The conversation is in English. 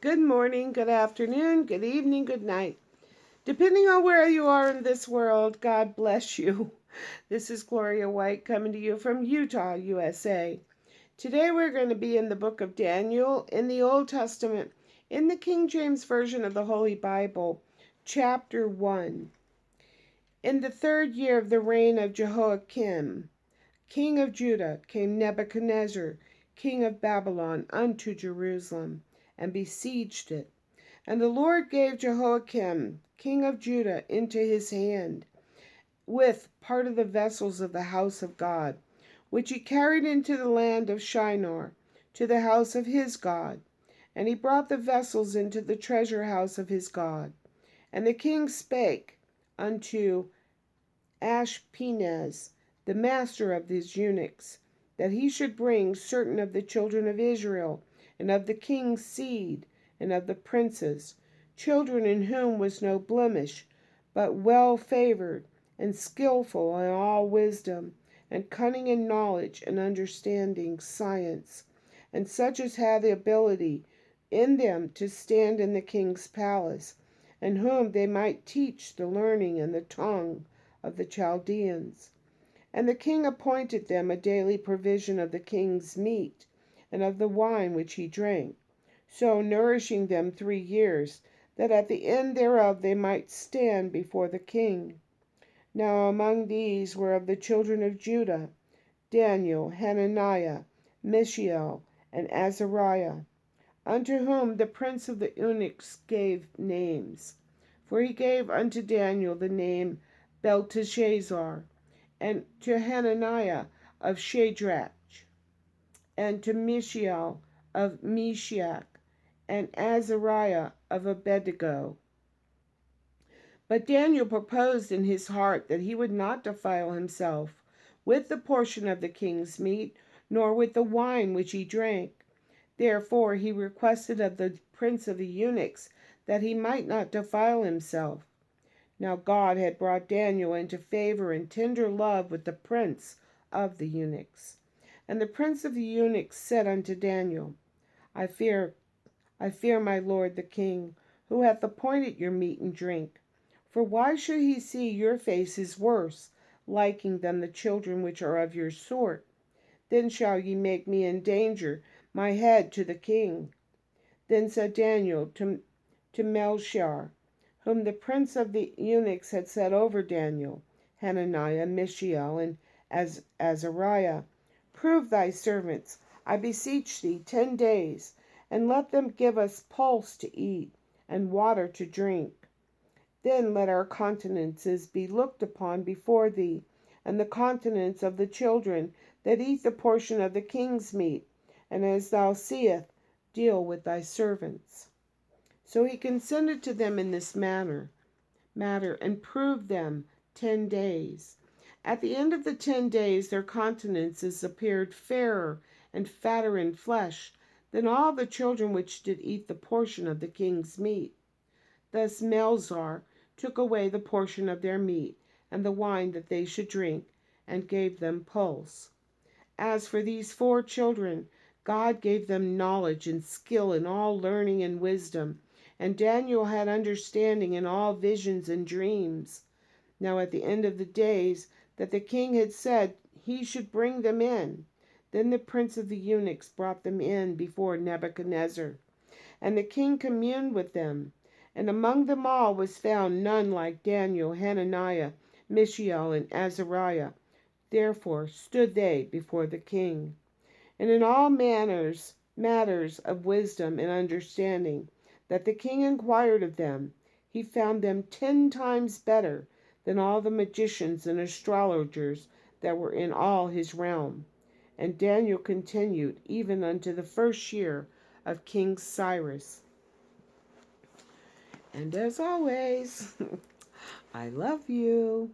good morning, good afternoon, good evening, good night. Depending on where you are in this world, God bless you. This is Gloria White coming to you from Utah, USA. Today we're going to be in the book of Daniel in the Old Testament, in the King James Version of the Holy Bible, chapter 1. In the 3rd year of the reign of Jehoiakim, king of Judah, came Nebuchadnezzar, king of Babylon, unto Jerusalem, and besieged it. And the Lord gave Jehoiakim, king of Judah, into his hand, with part of the vessels of the house of God, which he carried into the land of Shinar, to the house of his God. And he brought the vessels into the treasure house of his God. And the king spake unto Ashpenaz, the master of his eunuchs, that he should bring certain of the children of Israel, and of the king's seed, and of the princes, children in whom was no blemish, but well favored, and skillful in all wisdom, and cunning in knowledge, and understanding science, and such as had the ability in them to stand in the king's palace, and whom they might teach the learning and the tongue of the Chaldeans. And the king appointed them a daily provision of the king's meat, and of the wine which he drank, so nourishing them 3 years, that at the end thereof they might stand before the king. Now among these were of the children of Judah, Daniel, Hananiah, Mishael, and Azariah, unto whom the prince of the eunuchs gave names. For he gave unto Daniel the name Belteshazzar, and to Hananiah of Shadrach, and to Mishael of Meshach, and Azariah of Abednego. But Daniel proposed in his heart that he would not defile himself with the portion of the king's meat, nor with the wine which he drank. Therefore he requested of the prince of the eunuchs that he might not defile himself. Now God had brought Daniel into favor and tender love with the prince of the eunuchs. And the prince of the eunuchs said unto Daniel, I fear my lord the king, who hath appointed your meat and drink. For why should he see your faces worse, liking than the children which are of your sort? Then shall ye make me endanger my head to the king. Then said Daniel to Melchior, whom the prince of the eunuchs had set over Daniel, Hananiah, Mishael, and Azariah, prove thy servants, I beseech thee, 10 days, and let them give us pulse to eat, and water to drink. Then let our countenances be looked upon before thee, and the countenance of the children that eat the portion of the king's meat, and as thou seest, deal with thy servants. So he consented to them in this matter, and proved them 10 days. At the end of the 10 days their countenances appeared fairer and fatter in flesh than all the children which did eat the portion of the king's meat. Thus Melzar took away the portion of their meat, and the wine that they should drink, and gave them pulse. As for these 4 children, God gave them knowledge and skill in all learning and wisdom, and Daniel had understanding in all visions and dreams. Now at the end of the days that the king had said he should bring them in, then the prince of the eunuchs brought them in before Nebuchadnezzar. And the king communed with them. And among them all was found none like Daniel, Hananiah, Mishael, and Azariah. Therefore stood they before the king. And in all matters of wisdom and understanding, that the king inquired of them, he found them 10 times better than all the magicians and astrologers that were in all his realm. And Daniel continued even unto the 1st year of King Cyrus. And as always, I love you.